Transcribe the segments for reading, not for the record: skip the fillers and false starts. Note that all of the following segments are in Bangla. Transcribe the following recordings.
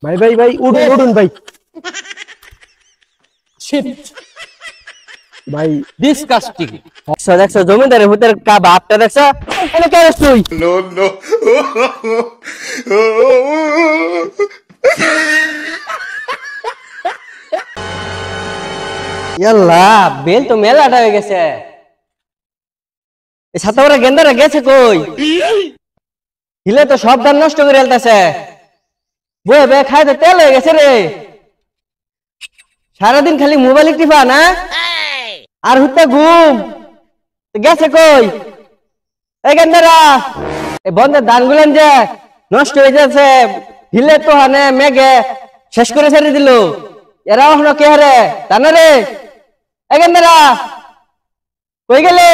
ভাই ভাই ভাই উঠুন উঠুন ভাই শিট ভাই ডিসকাস্টিং দেখছো জমিদারের ভূতের কা বাপটা দেখছো এনে কে রে তুই No, no. ইয়াল্লা বেল তো মেলাটা হয়ে গেছে এই ছাতাবড়া গেন্দারা গেছে কই হিলে তো সব ধান নষ্ট করে ফেলতেছে বয়ে বয়ে খাইতে তেল হয়ে গেছে রে সারাদিন খালি মোবাইল টিপা না আর হুতে ঘুম গেছে কই এই গেন্দারা এই বন্ধের ধানগুলেন যে নষ্ট হয়ে যাচ্ছে হিলে তো হানে মেঘে শেষ করে ছেড়ে দিল এরা এখনো কে হারে জানো রে এই গেন্দারা কই গেলে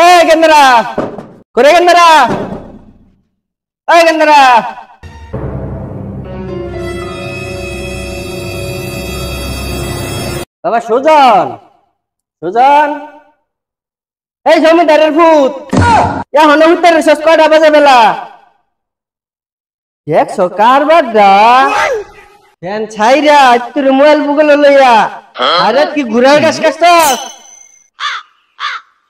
এই গেন্দারা করে গেন্দারা এই গেন্দারা বাবা সুজন সুজন এই জমিদারের ভূত এখন উত্তরের শেষ কয়টা বাজে বেলা দেখছো কার বাড্ডা ফ্যান ছাইরা তোর মোবাইল বুগলে লইয়া আরে কি ঘুরার গাছ কাটছ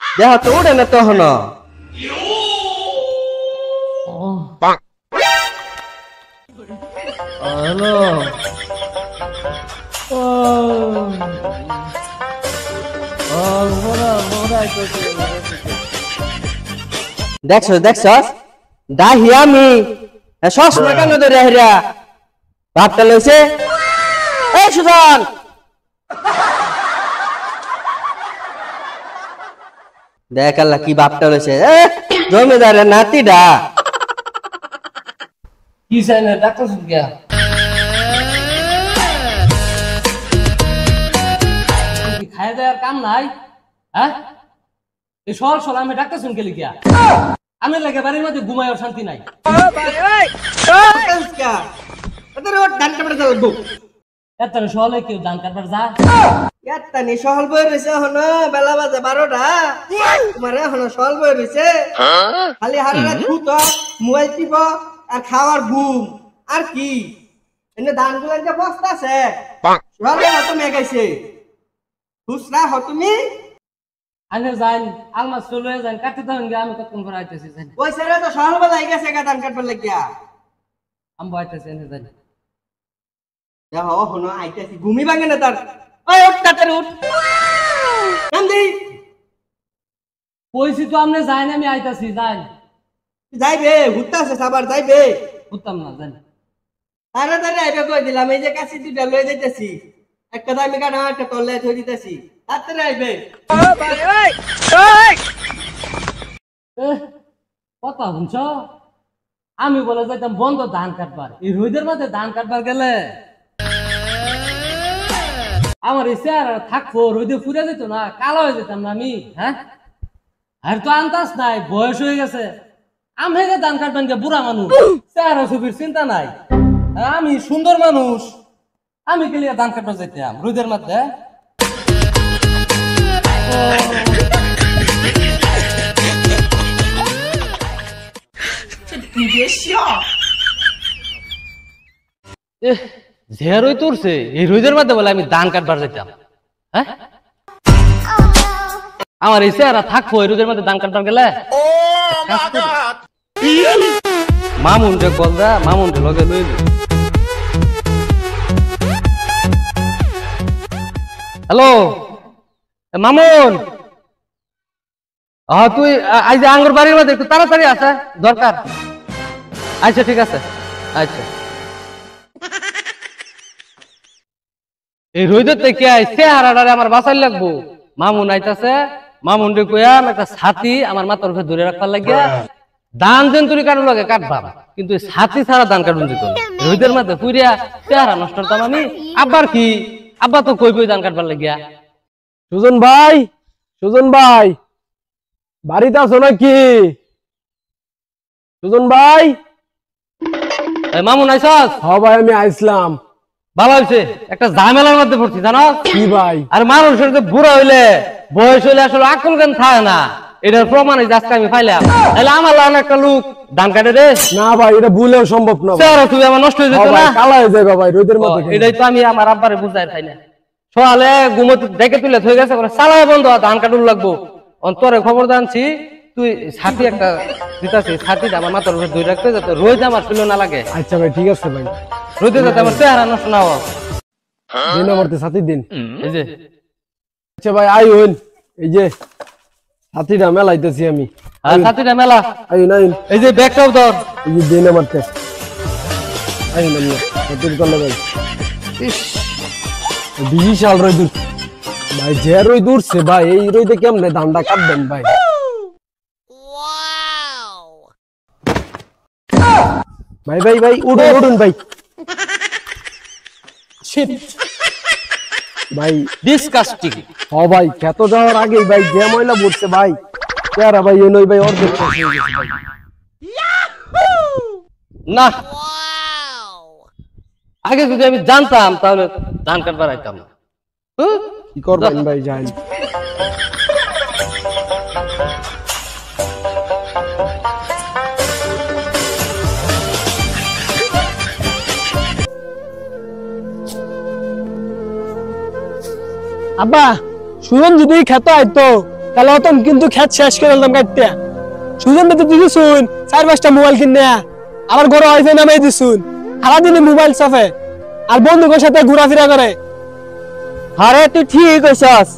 দেহ তো উঠে না তখন হ্যালো দেখছো দেখছো ডাহি আমি সবসময় কেন ধরে হেরা ভাবটা লইছে এই সুজন দেখ আল্লাহ কি ভাবটা লইছে জমিদারের নাতিডা কি চাই না ডাক্তার গিয়া খাই দেওয়ার কাম নাই হ্যাঁ এই সল সল আমি ডাক্তার শুনকে লিখিয়া আমি লাগে বাড়ির মধ্যে ঘুমায় শান্তি নাই এত সহলে কেউ দান কাটবার যা সহল বই রয়েছে এখন বেলা বাজে 12টা তোমার এখন সহল বই রয়েছে খালি হারে ছুত মোবাইল টিপ আর খাওয়ার ঘুম আর কি এনে ধান গুলো যে বস্তা আছে সহলে হতো মেগাইছে খুচরা হ তুমি আনে যান আলমা চলে যান কাটতে তখন গিয়ে আমি কতক্ষণ পর আইতেছি যান ওই ছেলে তো সহল বেলা গেছে ধান কাটবার লাগিয়া আমি আইতেছি এনে যান দেখো হনো আইতেছি ঘুমি ভাঙে না তার ওই উঠ তাড়াতাড়ি উঠ নাম দেই কইছি তো আমনে যাই না আমি আইতাছি যাই যাইবে হুত্তাছে সাবার যাইবে উত্তম না জানি তাড়াতাড়ি আইবে কই দিলাম এই যে কাছে দুইটা লয়ে যাইতেছি একটা দামি কাটা একটা তলে ধরে দিতেছি তাড়াতাড়ি আইবে কথা শুনছ আমি বলে যাইতাম বন্ধ ধান কাটবার এই রোদের মধ্যে ধান কাটবার গেলে আমার এই চেহারা থাকবো রোদে ফুরে যেত না কালো হয়ে যেতাম না আমি হ্যাঁ আর তো আন্দাজ নাই বয়স হয়ে গেছে আমি ধান কাটবেন কে বুড়া মানুষ চেহারা ছবির চিন্তা নাই আমি সুন্দর মানুষ আমি গেলে ধান কাটবার যেতাম রোদের মধ্যে ঝেরই তুরছে এই রোদের মধ্যে বলে আমি ধান কাটবার যেতাম হ্যাঁ আমার এই চেহারা থাকবো এই রোদের মধ্যে ধান কাটবার গেলে মামুন রে বলদা মামুন রে লগে লইল হ্যালো মামুন তুই আজ আঙ্গুর বাড়ির মধ্যে একটু তাড়াতাড়ি আসা দরকার আচ্ছা ঠিক আছে আচ্ছা এই রোদতে কে আইছে হারাডারে আমার বাঁচাই লাগবো মামুন আইতাছে মামুন রে কইয়াম একটা ছাতি আমার মাথার উপরে ধরে রাখবার লাগিয়া ধান যেন তুই কাটু লাগে কাটবাম কিন্তু ছাতি ছাড়া ধান কাটুন যেত না রোদের মধ্যে পুরিয়া চেহারা নষ্ট করতাম আমি আব্বার কি আব্বা তো কই কই ধান কাটবার লাগিয়া সুজন ভাই বাড়িতে আছো নাকি সুজন ভাই মামুন আইসাস হ্যাঁ ভাই আমি আইসলাম ভালো হয়েছে একটা ঝামেলার মধ্যে পড়ছি জানো কি ভাই আর মানুষের বুড়া হইলে বয়স হইলে আসলে আকল জ্ঞান থাকে না এটার প্রমাণ এই যে আজকে আমি পাইলাম। তাহলে আমার লাগানো একটা লোক ধান কাটে রে। না ভাই এটা ভুলেও সম্ভব না ভাই। চেহারা তুই আমার নষ্ট হয়ে যেত হ্যাঁ না। ভাই, কালা হয়ে যাবে ভাই রোদের মধ্যে। এটাই তো আমি আমার আব্বারে বুঝাই তাই না। সকালে ঘুমোতে দেখে তুলে থয়ে গেছে চালায় বন্ধ ধান কাটুন লাগবো। অন্তরে খবর জানছি তুই ছাতি একটা দিতাছিস, ছাতিটা আমার মাথার উপরে ধরে রাখতে যাতে রোজ আমার শুনে না লাগে। আচ্ছা ভাই ঠিক আছে ভাই, রোদে যাতে আমার চেহারা নষ্ট না হয়। দিন আমারতে সাথী দিন। এই যে আচ্ছা ভাই আই হইন, এই যে সাথীটা মেলাইতেছি আমি। আর ছাতিটা মেলা, আই নাই, এই যে ব্যাগটাও ধর। এই যে দিন আমারতে আই না সাথীর করলে ভাই। বিশাল রই দূর ভাই, যে রই দূরছে ভাই, এই রইতে কেমনে ধানটা কাটবেন ভাই। ভাই ভাই ভাই উঠুন উঠুন ভাই। ভাই ডিসকাস্টিং। হ ভাই, খেত যাওয়ার আগেই ভাই যে ময়লা পড়ছে ভাই, কেরা ভাই এ নই ভাই অর্ধেক শেষ হয়ে গেছে ভাই। না আগে যদি আমি জানতাম তাহলে ধান কাটবার আইতাম না। কি করবেন ভাই জান। আব্বা সুজন যদি খেতে আইতো তাহলে অতন কিন্তু খেত শেষ করে দিলাম কাটতে। সুজন তো তুই শুন 4-5টা মোবাইল কিনে আবার ঘরে ওয়াইফাই নামাই দিছুন, সারাদিনে মোবাইল চাপে আর বন্ধুদের সাথে ঘোরাফেরা করে। আরে তুই ঠিক কইছস,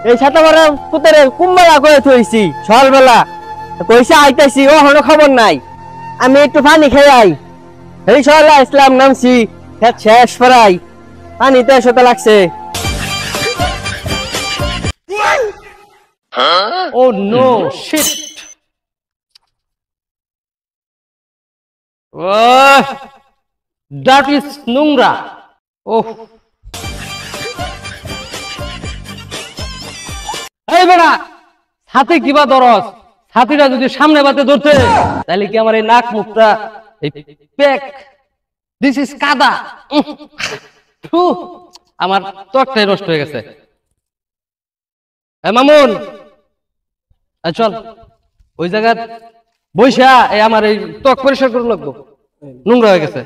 এই সাথে বড় পুতরে কুম্বলা করে থইছি সকালবেলা, কইছে আইতাছি ও হনো খবর নাই, আমি একটু পানি খেয়ে আই। এই সকালে ইসলাম নামছি, খেত শেষ ফরাই পানিতে শত লাগছে। Oh no, shit. That is নোংরা। Oh. এই বেটা, ছাতি কিবা ধরস? ছাতিটা যদি সামনে বাতে ধরতে তাহলে কি আমার এই নাক মুখটা এই পেক, দিস ইজ কাদা। আমার ত্বকটাই নষ্ট হয়ে গেছে। মামুন চল ওই জায়গা বৈশা এই আমার এই ত্বক পরিষ্কার করে লাগবো, নোংরা হয়ে গেছে।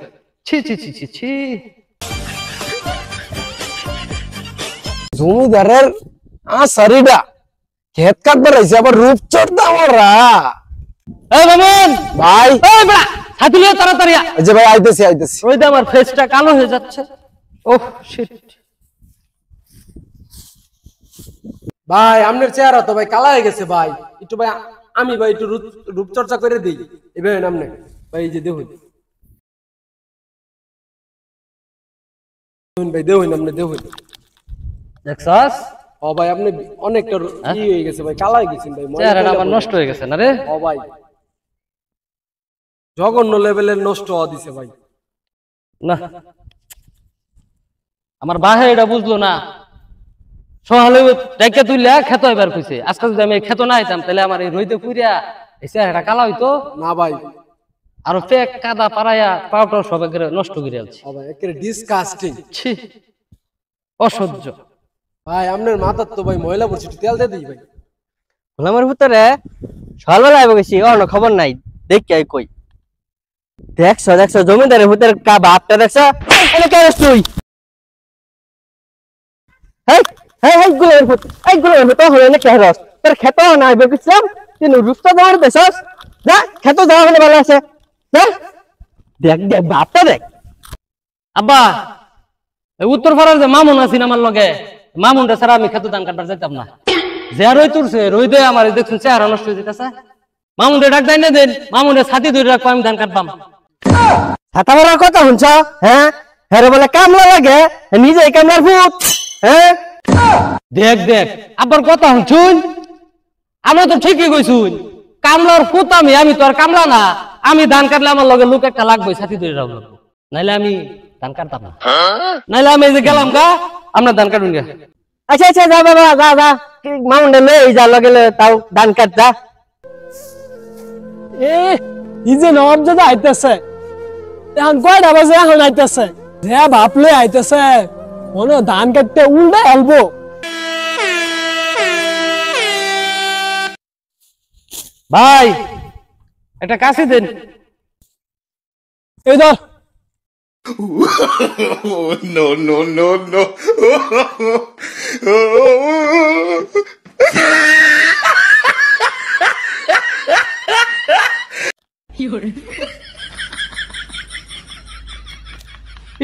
ছি ছি ছি ছি ছি। জমিদারের সারিডা ক্ষেত কাটবার আইছে আবার রূপচর দামরা। এই মামুন ভাই এই বেটা ছাতি লিয়ে তাড়াতাড়ি আ। এই যে ভাই আইতেছি আইতেছি। ওই যে আমার ফেসটা কালো হয়ে যাচ্ছে। Oh shit. ভাই আপনার চেহারা তো ভাই কালা হয়ে গেছে ভাই, একটু ভাই আমি ভাই একটু রূপচর্চা করে দিই এভাবে নামনে ভাই। এই যে দেখুন ভাই, দেখুন আপনি দেখুন। দেখছস ও ভাই আপনি অনেকটা ই হয়ে গেছে ভাই, কালা হয়ে গেছেন ভাই, চেহারাটা আমার নষ্ট হয়ে গেছে না রে। ও ভাই জঘন্য লেভেলের নষ্ট হওয়া দিছে ভাই। না আমার বাহে এটা বুঝলো না, সকালে ডাইকা তুইলা খেত এবার কইছে। আজকে যদি আমি খেত না আইতাম তাহলে আমার এই রইতে পুইরা এই চেহারাটা কালা হইতো না ভাই, আর পেক কাদা পাড়াইয়া পাউটার সব একেবারে নষ্ট করে আলছি। ও ভাই একেবারে ডিসকাস্টিং। ছি অসহ্য। ভাই আপনার মাথার তো ভাই ময়লা পড়ছে, একটু তেল দিয়ে দিই ভাই। গোলামের ভিতরে সকালবেলা আইব গেছি ও হনো খবর নাই, দেখি আই কই। দেখছ দেখছ জমিদারের ভিতরে কা বাপটা দেখছ, এনে কে রেস তুই? হেই হেই হেই গোলামের ভিতর, এই গোলামের ভিতর হলো না কে রস? তোর খেত না আইব গেছিলাম, তুই রুস্তা দেওয়ার দেছস যা, খেত যাওয়া হলে ভালো আছে যা। দেখ দেখ বাপটা দেখ। আব্বা এই উত্তর পাড়ার যে মামুন আছেন আমার লগে, মামুনটা ছাড়া আমি খেতে ধান কাটবার যাইতাম না। যে রই তুলছে রই দে আমার দেখছেন চেহারা নষ্ট হয়ে যেতেছে। মামুনটা ডাক দেয় না দেন, মামুনের ছাতি ধরে রাখবো, আমি ধান কাটবাম। ছাতা মারার কথা শুনছ? হ্যাঁ হ্যাঁ বলে কামলা লাগে, নিজে কামলার ভূত। হ্যাঁ দেখ দেখ আবার কথা শুন, আমরা তো ঠিকই কইছুন, কামলার ফুত আমি, আমি তো আর কামলা না। আমি ধান কাটলে আমার লগে লোক একটা লাগবে, ছাতি ধরে রাখবো, নাইলে আমি ধান কাটতাম না। নাইলে আমি এই যে গেলাম গা, আমরা ধান কাটুন গা। আচ্ছা আচ্ছা যা বাবা যা যা, মামুন্ডে লই যা লগে তাও ধান কাট যা। এ ই যে নবাব দাদা আইতেছে, এখন কয়টা বাজে এখন আইতেছে, যে ভাবলে আইতেছে মনে ধান কাটতে উল্টে হেলবো। ভাই একটা কাশি দেন। এই ধর Oh, no, no, no, no.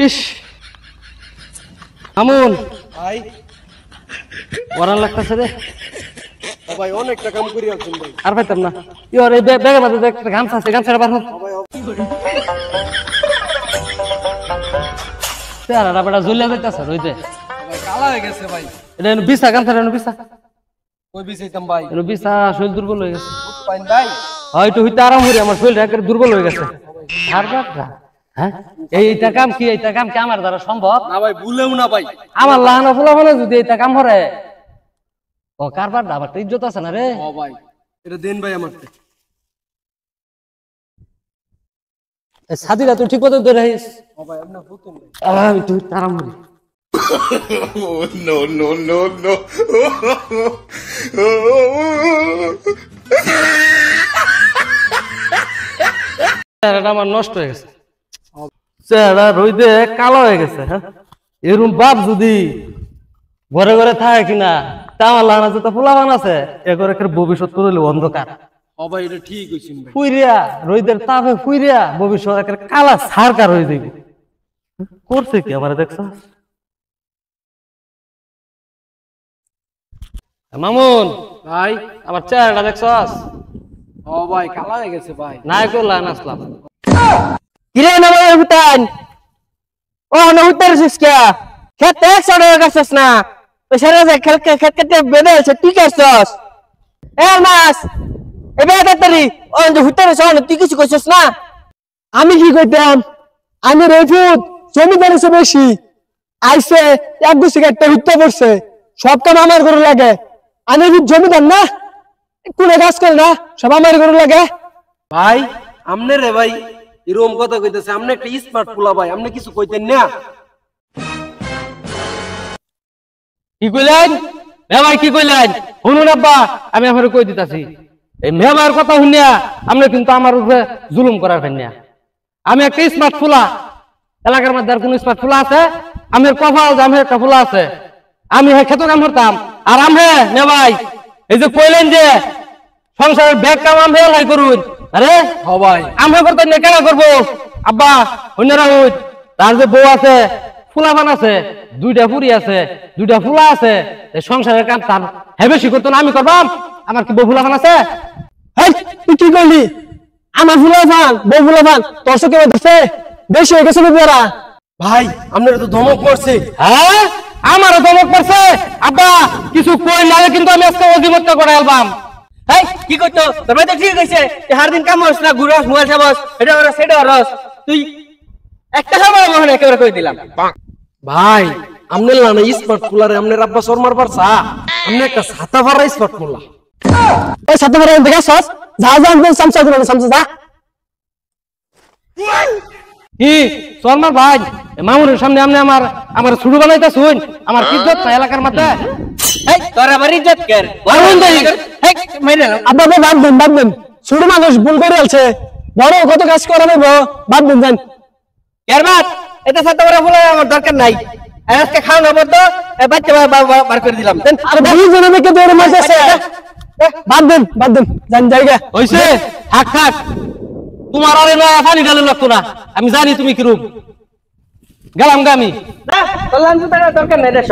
ইস আমুন ভাই ওরান লাগতেছে রে। ও ভাই অনেকটা কাম করি আছেন ভাই। আর পাইতাম না ইয়র এই ব্যাগের মধ্যে একটা গামছা আছে, গামছাটা বার হোক। চেহারাটা বেটা জ্বলিয়া যাইতেছে রইতে। ভাই কালা হয়ে গেছে ভাই। এটা এনে বিছা, গামছাটা এনে বিছা, কই বিছাইতাম ভাই? এনে বিছা। শরীর দুর্বল হয়ে গেছে। পাইন ভাই হয়তো হইতে আরাম করি, আমার শরীরটা একেবারে দুর্বল হয়ে গেছে। আর বাপরা, হ্যাঁ এইটা কাম কি, এইটা কাম কি আমার দ্বারা সম্ভব? না ভাই ভুলেও না ভাই। আমার লাহানা ফুলা মানে যদি এইটা কাম করে ও কারবার আমার তো ইজ্জত আছে না রে। ও ভাই এটা দেন ভাই আমার। সাদিরা তুই ঠিক মতো ধরে আইস। ও ভাই আপনি ফুতুন ভাই। আমি তুই আরাম করি। Oh, no, no, no, no. চেহারাটা আমার নষ্ট হয়ে গেছে, চেহারা রইদে কালো হয়ে গেছে। হ্যাঁ এরকম বাপ যদি ঘরে ঘরে থাকে কিনা, তা আমার লাহানা যেটা ফুলাবান আছে এ করে ভবিষ্যৎ করলে অন্ধকার। ও ভাই এটা ঠিক কইছেন ভাই। ফুইরিয়া রইদের তাপে ফুইরিয়া ভবিষ্যৎ একের কালা সারকার হয়ে যাবে। করছে কি আমার দেখছ মামুন? ভাই আমার চেহারাটা দেখছস? ও ভাই কালা হয়ে গেছে ভাই। নাই করলাম আসলাম। কিরে না ভাই হুতান ও না হুতার সিসকা খেতে একশো করছস না তো সেরা যে খেত খেতে বেঁধে আছে তুই করছস এ মাস এবার তাড়াতাড়ি ও যে হুতার সন তুই কিছু করছস না আমি কি কইতাম? আমি রেফুত জমিদার এসে বেশি আইসে এক গুছি একটা হত্যা করছে, সব কাম আমার করে লাগে। আমি জমিদার না, কোনে কাজ করে না, সব আমার করে লাগে। ভাই আমনে রে ভাই এরকম কথা কইতেছে, আমনে একটা স্মার্ট পোলা ভাই, আমনে কিছু কইতেন না। কি কইলেন ভাই, কি কইলেন? শুনুন আব্বা, আমি আপনার কই দিতাছি, এই মেয়ের কথা শুনিয়া আপনি কিন্তু আমার উপরে জুলুম করার ফেনিয়া। আমি একটা স্মার্ট ফুলা, এলাকার মধ্যে আর কোন স্মার্ট ফুলা আছে? আমি কফাল যে আমি একটা ফুলা আছে, আমি খেতে কাম করতাম। আর আমি নে ভাই এই যে কইলেন যে সংসারের ব্যাগ কাম আমি লাই করুন, আরে হ ভাই আমি করতেন না কেন করবো? আব্বা অন্যরা হইত তার যে বউ আছে, ফুলাবান আছে, দুইটা ফুরি আছে, দুইটা ফুলা আছে, এই সংসারের কাম তার হে বেশি করতো না, আমি করবাম? আমার কি বউ ফুলাবান আছে? হেই, তুই কি করলি? আমার ফুলা ফান বউ ফুলা ফান তোর চোখে ধরছে, বেশি হয়ে গেছে বুঝারা। ভাই আপনার তো ধমক পড়ছে। হ্যাঁ আমারও ধমক পড়ছে। আব্বা কিছু কই লাগে কিন্তু আমি আজকে অধিমত্ব করে আলবাম। হেই কি কইতো তোর ভাই তো ঠিক কইছে যে হার দিন কাম হস না ঘুরস মোবাইল চাবস এটা ওরা সেটা হরস তুই একটা সময় মনে একেবারে কই দিলাম। ভাই আমনে লানা স্মার্ট পোলারে আমনের আব্বা শর্মার পারছা, আমনে একটা ছাতা ফারা স্মার্ট পোলা। ওই সাথে করে দেখে সস যা যা একদম সামসা করে সামসা যা। কি শর্মার ভাই মামুনের সামনে আপনি আমার আমার ছুটু বানাইতে শুন, আমার ইজ্জত না এলাকার মধ্যে? হেই তোর আবার ইজ্জত কর মারুন দেই। হেই মেরে নাও আব্বা বাদ দেন ছোট মানুষ ভুল করে আছে, বড় কত কাজ করাবে বাদ দেন। এর বাদ এটা সাথে ওরা বলে আমার দরকার নাই, আজকে খাওয়া না বলতো বাচ্চা বার করে দিলাম। আর দুই জনে দেখে দৌড়ে মাছ আছে, বাদ দেন জান জায়গা হইছে থাক থাক, তোমার আরে না পানি ঢালে লাগতো না, আমি জানি তুমি কিরূপ। গেলাম গা আমি। না কল্যাণ দরকার নাই দেশ